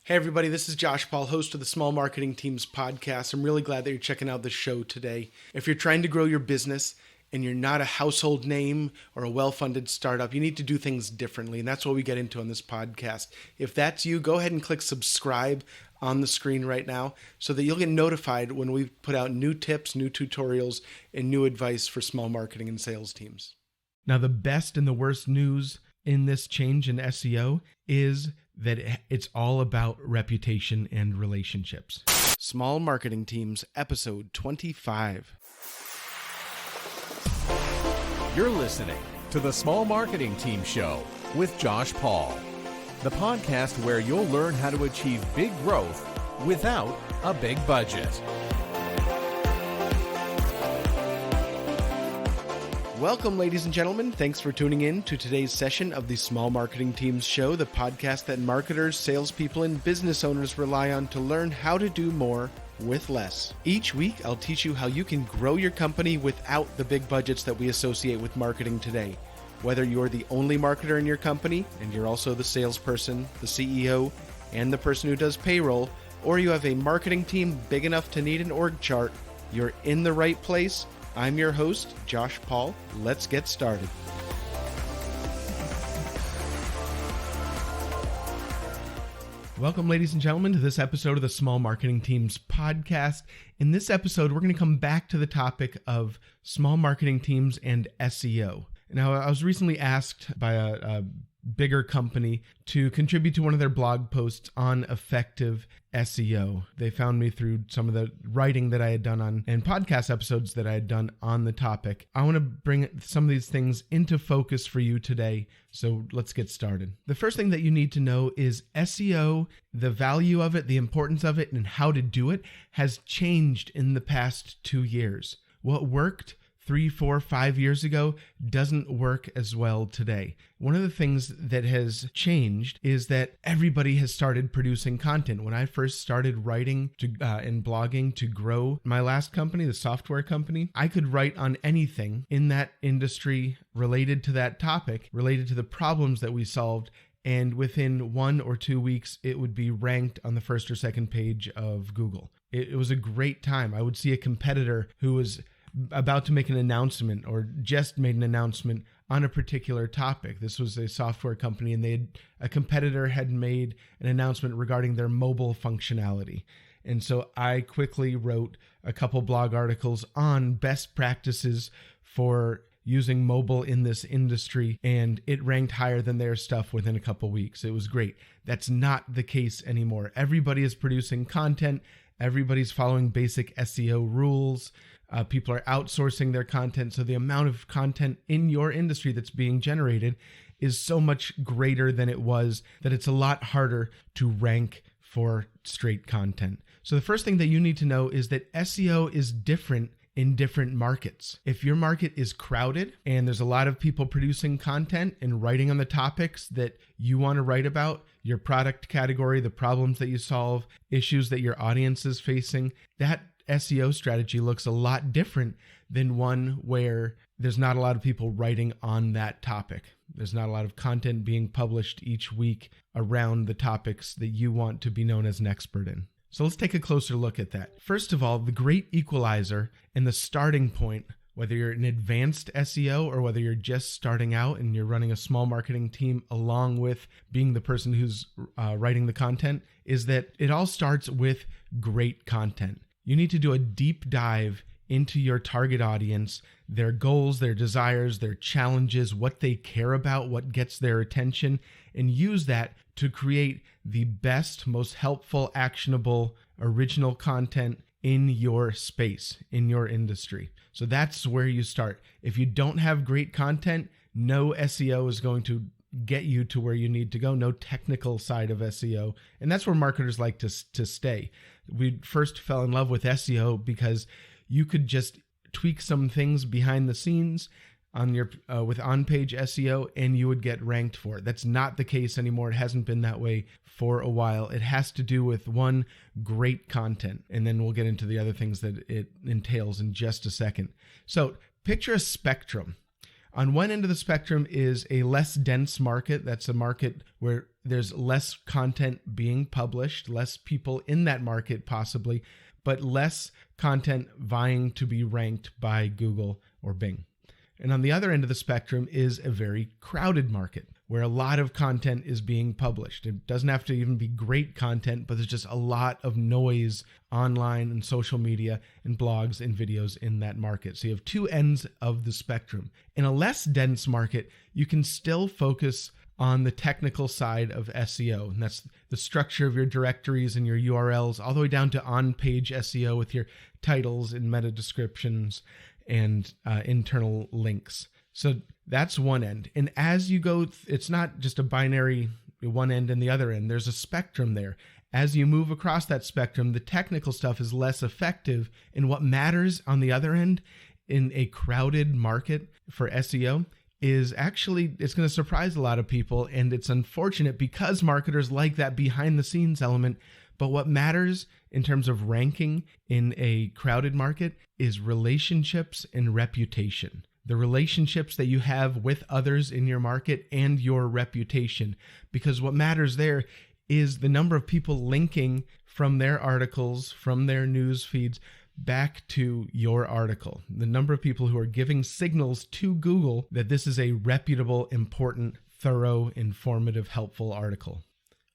Hey everybody, this is Josh Paul, host of the Small Marketing Teams podcast. I'm really glad that you're checking out the show today. If you're trying to grow your business and you're not a household name or a well-funded startup, you need to do things differently, and that's what we get into on this podcast. If that's you, go ahead and click subscribe on the screen right now so that you'll get notified when we put out new tips, new tutorials, and new advice for small marketing and sales teams. Now, the best and the worst news in this change in SEO is that it's all about reputation and relationships. Small Marketing Teams, episode 25. You're listening to the Small Marketing Team Show with Josh Paul, the podcast where you'll learn how to achieve big growth without a big budget. Welcome, ladies and gentlemen. Thanks for tuning in to today's session of the Small Marketing Teams Show, the podcast that marketers, salespeople, and business owners rely on to learn how to do more with less. Each week, I'll teach you how you can grow your company without the big budgets that we associate with marketing today. Whether you're the only marketer in your company, and you're also the salesperson, the CEO, and the person who does payroll, or you have a marketing team big enough to need an org chart, you're in the right place. I'm your host, Josh Paul. Let's get started. Welcome, ladies and gentlemen, to this episode of the Small Marketing Teams podcast. In this episode, we're going to come back to the topic of small marketing teams and SEO. Now, I was recently asked by a bigger company to contribute to one of their blog posts on effective SEO. They found me through some of the writing that I had done on and podcast episodes that I had done on the topic. I want to bring some of these things into focus for you today. So let's get started. The first thing that you need to know is SEO, the value of it, the importance of it, and how to do it has changed in the past 2 years. What worked 3, 4, 5 years ago doesn't work as well today. One of the things that has changed is that everybody has started producing content. When I first started writing and blogging to grow my last company, the software company, I could write on anything in that industry related to that topic, related to the problems that we solved, and within 1 or 2 weeks, it would be ranked on the first or second page of Google. It was a great time. I would see a competitor who was about to make an announcement or just made an announcement on a particular topic. This was a software company, and a competitor had made an announcement regarding their mobile functionality. And so I quickly wrote a couple blog articles on best practices for using mobile in this industry, and it ranked higher than their stuff within a couple weeks. It was great. That's not the case anymore. Everybody is producing content. Everybody's following basic SEO rules. People are outsourcing their content. So the amount of content in your industry that's being generated is so much greater than it was that it's a lot harder to rank for straight content. So the first thing that you need to know is that SEO is different in different markets. If your market is crowded and there's a lot of people producing content and writing on the topics that you want to write about, your product category, the problems that you solve, issues that your audience is facing, that SEO strategy looks a lot different than one where there's not a lot of people writing on that topic. There's not a lot of content being published each week around the topics that you want to be known as an expert in. So let's take a closer look at that. First of all, the great equalizer and the starting point, whether you're an advanced SEO or whether you're just starting out and you're running a small marketing team along with being the person who's writing the content, is that it all starts with great content. You need to do a deep dive into your target audience, their goals, their desires, their challenges, what they care about, what gets their attention, and use that to create the best, most helpful, actionable, original content in your space, in your industry. So that's where you start. If you don't have great content, no SEO is going to get you to where you need to go, no technical side of SEO. And that's where marketers like to stay. We first fell in love with SEO because you could just tweak some things behind the scenes on your with on-page SEO and you would get ranked for it. That's not the case anymore. It hasn't been that way for a while. It has to do with one, great content, and then we'll get into the other things that it entails in just a second. So picture a spectrum. On one end of the spectrum is a less dense market. That's a market where there's less content being published, less people in that market possibly, but less content vying to be ranked by Google or Bing. And on the other end of the spectrum is a very crowded market where a lot of content is being published. It doesn't have to even be great content, but there's just a lot of noise online and social media and blogs and videos in that market. So you have two ends of the spectrum. In a less dense market, you can still focus on the technical side of SEO, and that's the structure of your directories and your URLs, all the way down to on-page SEO with your titles and meta descriptions and internal links. So that's one end. And as you go, it's not just a binary one end and the other end. There's a spectrum there. As you move across that spectrum, the technical stuff is less effective. And what matters on the other end in a crowded market for SEO is actually, it's going to surprise a lot of people. And it's unfortunate because marketers like that behind the scenes element. But what matters in terms of ranking in a crowded market is relationships and reputation. The relationships that you have with others in your market and your reputation. Because what matters there is the number of people linking from their articles, from their news feeds, back to your article. The number of people who are giving signals to Google that this is a reputable, important, thorough, informative, helpful article.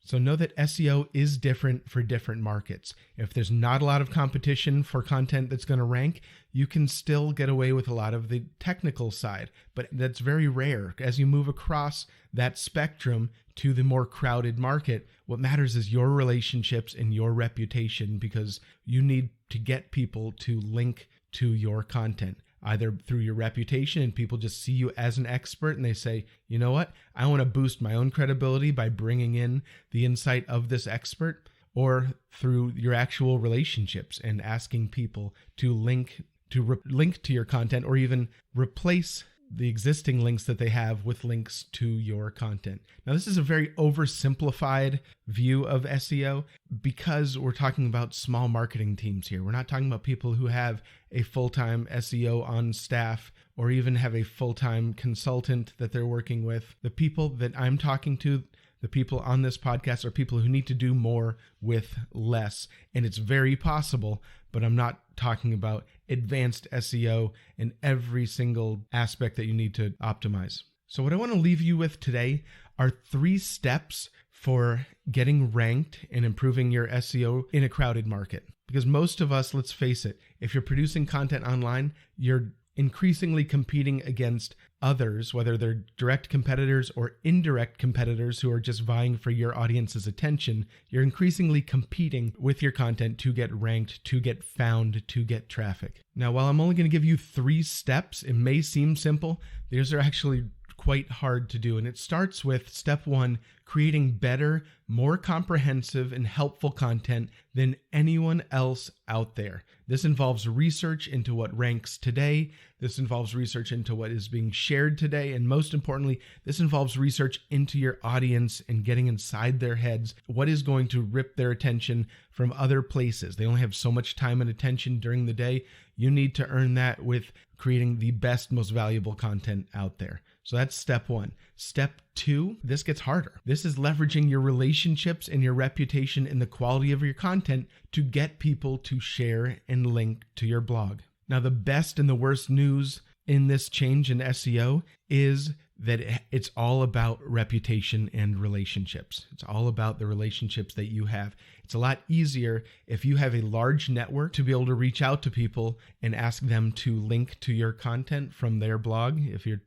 So know that SEO is different for different markets. If there's not a lot of competition for content that's going to rank, you can still get away with a lot of the technical side, but that's very rare. As you move across that spectrum to the more crowded market, what matters is your relationships and your reputation, because you need to get people to link to your content, either through your reputation and people just see you as an expert and they say, you know what, I want to boost my own credibility by bringing in the insight of this expert, or through your actual relationships and asking people to link to your content, or even replace the existing links that they have with links to your content. Now, this is a very oversimplified view of SEO because we're talking about small marketing teams here. We're not talking about people who have a full-time SEO on staff or even have a full-time consultant that they're working with. The people that I'm talking to, the people on this podcast, are people who need to do more with less. And it's very possible, but I'm not talking about advanced SEO and every single aspect that you need to optimize. So what I want to leave you with today are 3 steps for getting ranked and improving your SEO in a crowded market. Because most of us, let's face it, if you're producing content online, you're increasingly competing against others, whether they're direct competitors or indirect competitors who are just vying for your audience's attention. You're increasingly competing with your content to get ranked, to get found, to get traffic. Now, while I'm only going to give you 3 steps, it may seem simple. These are actually quite hard to do. And it starts with step 1, creating better, more comprehensive and helpful content than anyone else out there. This involves research into what ranks today. This involves research into what is being shared today. And most importantly, this involves research into your audience and getting inside their heads. What is going to rip their attention from other places? They only have so much time and attention during the day. You need to earn that with creating the best, most valuable content out there. So that's step 1. Step 2, this gets harder. This is leveraging your relationships and your reputation and the quality of your content to get people to share and link to your blog. Now, the best and the worst news in this change in SEO is that it's all about reputation and relationships. It's all about the relationships that you have. It's a lot easier if you have a large network to be able to reach out to people and ask them to link to your content from their blog. If you're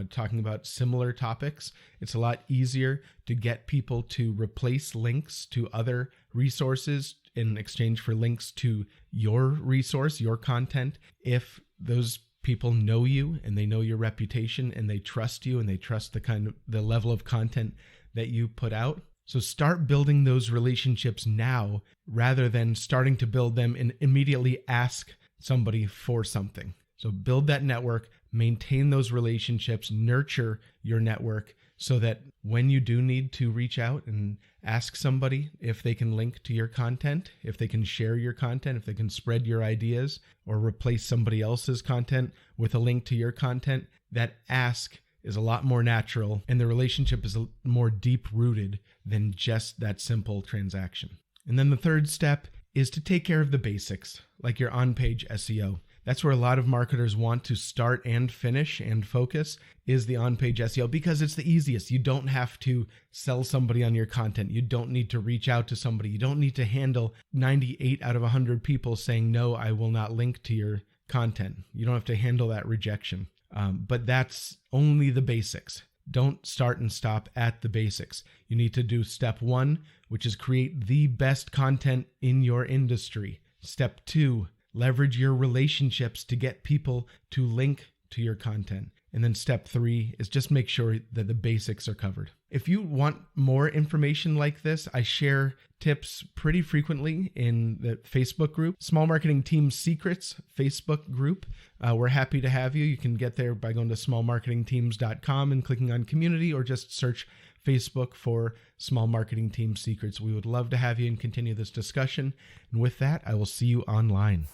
talking about similar topics, it's a lot easier to get people to replace links to other resources in exchange for links to your resource, your content, if those people know you and they know your reputation and they trust you and they trust the level of content that you put out. So start building those relationships now rather than starting to build them and immediately ask somebody for something. So build that network, maintain those relationships, nurture your network so that when you do need to reach out and ask somebody if they can link to your content, if they can share your content, if they can spread your ideas or replace somebody else's content with a link to your content, that ask is a lot more natural and the relationship is more deep-rooted than just that simple transaction. And then the third step is to take care of the basics, like your on-page SEO. That's where a lot of marketers want to start and finish and focus, is the on-page SEO, because it's the easiest. You don't have to sell somebody on your content. You don't need to reach out to somebody. You don't need to handle 98 out of 100 people saying, no, I will not link to your content. You don't have to handle that rejection. But that's only the basics. Don't start and stop at the basics. You need to do step 1, which is create the best content in your industry. Step 2, leverage your relationships to get people to link to your content. And then step 3 is just make sure that the basics are covered. If you want more information like this, I share tips pretty frequently in the Facebook group, Small Marketing Team Secrets Facebook group. We're happy to have you. You can get there by going to smallmarketingteams.com and clicking on community, or just search Facebook for Small Marketing Team Secrets. We would love to have you and continue this discussion. And with that, I will see you online.